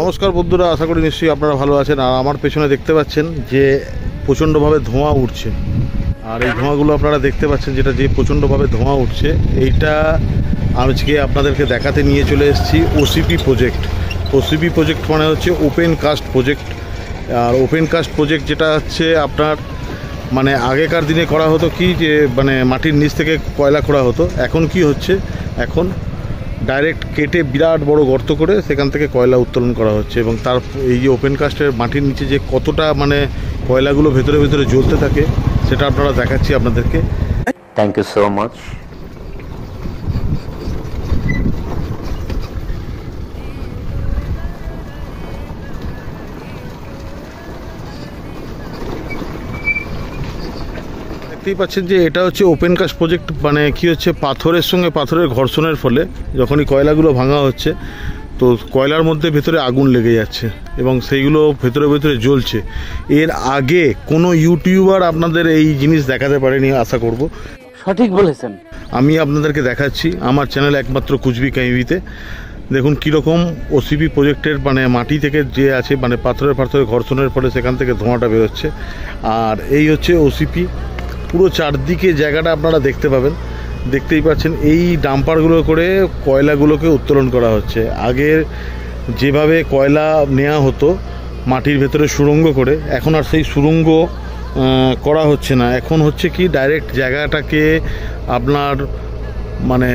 নমস্কার বন্ধুরা, আশা করি নিশ্চয়ই আপনারা ভালো আছেন। আর আমার পেছনে দেখতে পাচ্ছেন যে প্রচণ্ডভাবে ধোঁয়া উঠছে, আর এই ধোঁয়াগুলো আপনারা দেখতে পাচ্ছেন যেটা যে প্রচণ্ডভাবে ধোঁয়া উঠছে, এইটা আজকে আপনাদেরকে দেখাতে নিয়ে চলে এসেছি ওসিপি প্রজেক্ট। ওসিপি প্রজেক্ট মানে হচ্ছে ওপেন কাস্ট প্রজেক্ট। আর ওপেন কাস্ট প্রজেক্ট যেটা হচ্ছে আপনার মানে আগেকার দিনে করা হতো কি যে মানে মাটির নিচ থেকে কয়লা খোঁড়া হতো, এখন কি হচ্ছে, এখন ডাইরেক্ট কেটে বিরাট বড় গর্ত করে সেখান থেকে কয়লা উত্তোলন করা হচ্ছে। এবং তার এই যে ওপেন কাস্টের মাটির নিচে যে কতটা মানে কয়লাগুলো ভেতরে ভেতরে জ্বলতে থাকে সেটা আপনারা দেখাচ্ছি আপনাদেরকে। Thank you so much. দেখতেই পাচ্ছেন যে এটা হচ্ছে ওপেন কাস্ট প্রজেক্ট। মানে কি হচ্ছে, পাথরের সঙ্গে পাথরের ঘর্ষণের ফলে যখনই কয়লাগুলো ভাঙা হচ্ছে তো কয়লার মধ্যে ভেতরে আগুন লেগে যাচ্ছে এবং সেইগুলো ভেতরে ভেতরে জ্বলছে। এর আগে কোনো ইউটিউবার আপনাদের এই জিনিস দেখাতে পারেনি আশা করব। সঠিক বলেছেন। আমি আপনাদেরকে দেখাচ্ছি আমার চ্যানেল একমাত্র কুচবি কাহিবিতে। দেখুন কীরকম ওসিপি প্রজেক্টের মানে মাটি থেকে যে আছে মানে পাথরের ঘর্ষণের ফলে সেখান থেকে ধোঁয়াটা বেরোচ্ছে। আর এই হচ্ছে ওসিপি। পুরো চারদিকে জায়গাটা আপনারা দেখতে পাবেন, দেখতেই পাচ্ছেন। এই ডাম্পারগুলো করে কয়লাগুলোকে উত্তোলন করা হচ্ছে। আগে যেভাবে কয়লা নেওয়া হতো মাটির ভেতরে সুড়ঙ্গ করে, এখন আর সেই সুড়ঙ্গ করা হচ্ছে না। এখন হচ্ছে কি ডাইরেক্ট জায়গাটাকে আপনার মানে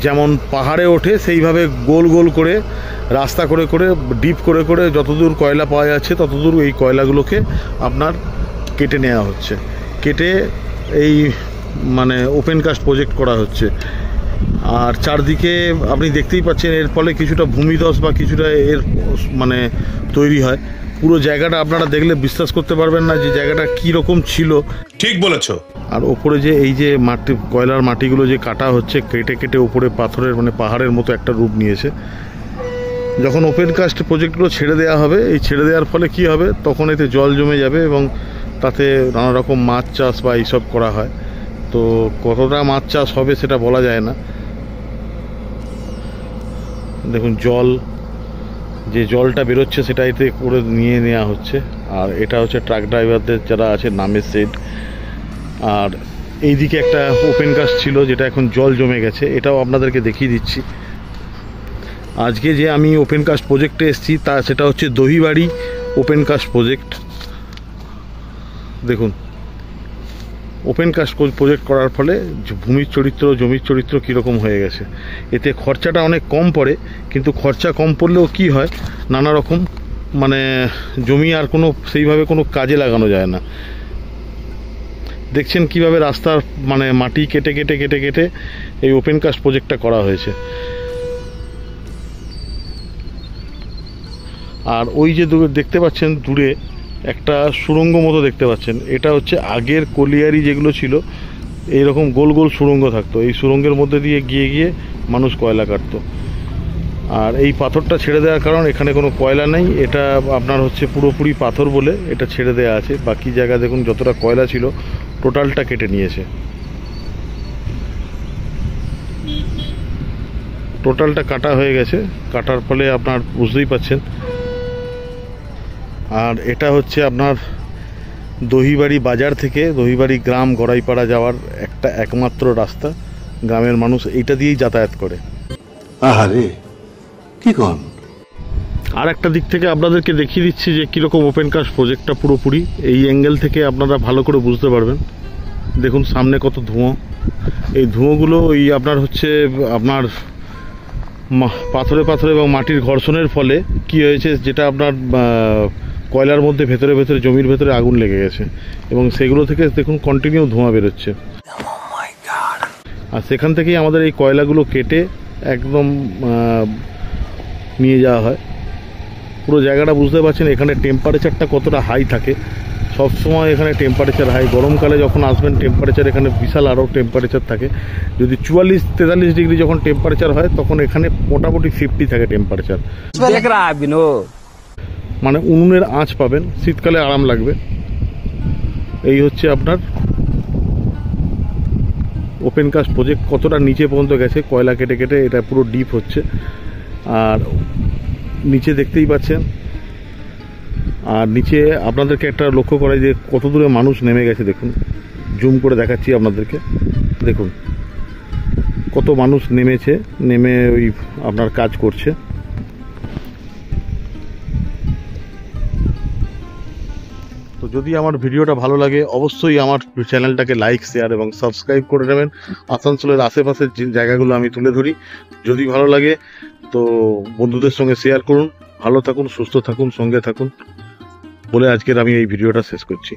যেমন পাহাড়ে ওঠে সেইভাবে গোল গোল করে রাস্তা করে করে ডিপ করে করে যতদূর কয়লা পাওয়া যাচ্ছে ততদূর এই কয়লাগুলোকে আপনার কেটে নেওয়া হচ্ছে, কেটে এই মানে ওপেন কাস্ট প্রজেক্ট করা হচ্ছে। আর চারদিকে আপনি দেখতেই পাচ্ছেন এর ফলে কিছুটা ভূমিধস বা কিছুটা এর মানে তৈরি হয়। পুরো জায়গাটা আপনারা দেখলে বিশ্বাস করতে পারবেন না যে জায়গাটা কী রকম ছিল। ঠিক বলেছো। আর ওপরে যে এই যে মাটি কয়লার মাটিগুলো যে কাটা হচ্ছে কেটে কেটে ওপরে পাথরের মানে পাহাড়ের মতো একটা রূপ নিয়েছে। যখন ওপেন কাস্ট প্রজেক্টগুলো ছেড়ে দেওয়া হবে, এই ছেড়ে দেওয়ার ফলে কি হবে, তখন এতে জল জমে যাবে এবং তাতে নানা রকম মাছ চাষ বা এইসব করা হয়। তো কতটা মাছ চাষ হবে সেটা বলা যায় না। দেখুন যে জলটা বেরোচ্ছে সেটা এতে করে নিয়ে নেওয়া হচ্ছে। আর এটা হচ্ছে ট্রাক ড্রাইভারদের যারা আছে নামের শেড। আর এইদিকে একটা ওপেন কাস্ট ছিল যেটা এখন জল জমে গেছে, এটাও আপনাদেরকে দেখিয়ে দিচ্ছি। আজকে যে আমি ওপেন কাস্ট প্রজেক্টে এসেছি সেটা হচ্ছে দহিবাড়ি ওপেন কাস্ট প্রজেক্ট। দেখুন ওপেন কাস্ট প্রজেক্ট করার ফলে জমির চরিত্র কীরকম হয়ে গেছে। এতে খরচাটা অনেক কম পড়ে, কিন্তু খরচা কম পড়লেও কি হয়, নানা রকম মানে জমি আর কোনো সেইভাবে কোনো কাজে লাগানো যায় না। দেখছেন কিভাবে রাস্তার মানে মাটি কেটে কেটে কেটে কেটে এই ওপেন কাস্ট প্রজেক্টটা করা হয়েছে। আর ওই যে দেখতে পাচ্ছেন দূরে একটা সুড়ঙ্গ মতো দেখতে পাচ্ছেন, এটা হচ্ছে আগের কলিয়ারি যেগুলো ছিল এইরকম গোল গোল সুড়ঙ্গ থাকতো। এই সুড়ঙ্গের মধ্যে দিয়ে গিয়ে গিয়ে মানুষ কয়লা কাটতো। আর এই পাথরটা ছেড়ে দেওয়ার কারণ এখানে কোনো কয়লা নেই, এটা আপনার হচ্ছে পুরোপুরি পাথর বলে এটা ছেড়ে দেওয়া আছে। বাকি জায়গা দেখুন যতটা কয়লা ছিল টোটালটা কেটে নিয়েছে, টোটালটা কাটা হয়ে গেছে। কাটার ফলে আপনার বুঝতেই পাচ্ছেন। আর এটা হচ্ছে আপনার দহিবাড়ি বাজার থেকে দহিবাড়ি গ্রাম গড়াইপাড়া যাওয়ার একটা একমাত্র রাস্তা। গ্রামের মানুষ এইটা দিয়েই যাতায়াত করে। আহারে কি কোন। আর একটা দিক থেকে আপনাদেরকে দেখিয়ে দিচ্ছি যে কীরকম ওপেন কাস্ট প্রজেক্টটা পুরোপুরি এই অ্যাঙ্গেল থেকে আপনারা ভালো করে বুঝতে পারবেন। দেখুন সামনে কত ধোঁয়া। এই ধোঁয়াগুলো ওই আপনার হচ্ছে আপনার পাথরে পাথরে এবং মাটির ঘর্ষণের ফলে কি হয়েছে, যেটা আপনার কয়লার মধ্যে ভেতরে ভেতরে জমির ভেতরে আগুন লেগে গেছে এবং সেগুলো থেকে দেখুন কন্টিনিউ ধোঁয়া বেরোচ্ছে। আর সেখান থেকেই আমাদের এই কয়লাগুলো কেটে একদম নিয়ে যাওয়া হয়। পুরো জায়গাটা বুঝতে পারছেন এখানে টেম্পারেচারটা কতটা হাই থাকে। সবসময় এখানে টেম্পারেচার হাই। গরমকালে যখন আসবেন টেম্পারেচার এখানে বিশাল আরও টেম্পারেচার থাকে। যদি 44-43 ডিগ্রি যখন টেম্পারেচার হয় তখন এখানে মোটামুটি 50 থাকে টেম্পারেচার। মানে উনুনের আঁচ পাবেন, শীতকালে আরাম লাগবে। এই হচ্ছে আপনার ওপেন কাস্ট প্রজেক্ট কতটা নিচে পর্যন্ত গেছে, কয়লা কেটে কেটে এটা পুরো ডিপ হচ্ছে। আর নিচে দেখতেই পাচ্ছেন, আর নিচে আপনাদেরকে একটা লক্ষ্য করাই যে কত দূরে মানুষ নেমে গেছে। দেখুন, জুম করে দেখাচ্ছি আপনাদেরকে, দেখুন কত মানুষ নেমেছে, নেমে ওই আপনার কাজ করছে। তো যদি আমার ভিডিওটা ভালো লাগে অবশ্যই আমার চ্যানেলটাকে লাইক, শেয়ার এবং সাবস্ক্রাইব করে নেবেন। আসানসোলের আশেপাশের যে জায়গাগুলো আমি তুলে ধরি, যদি ভালো লাগে তো বন্ধুদের সঙ্গে শেয়ার করুন। ভালো থাকুন, সুস্থ থাকুন, সঙ্গে থাকুন বলে আজকের আমি এই ভিডিওটা শেষ করছি।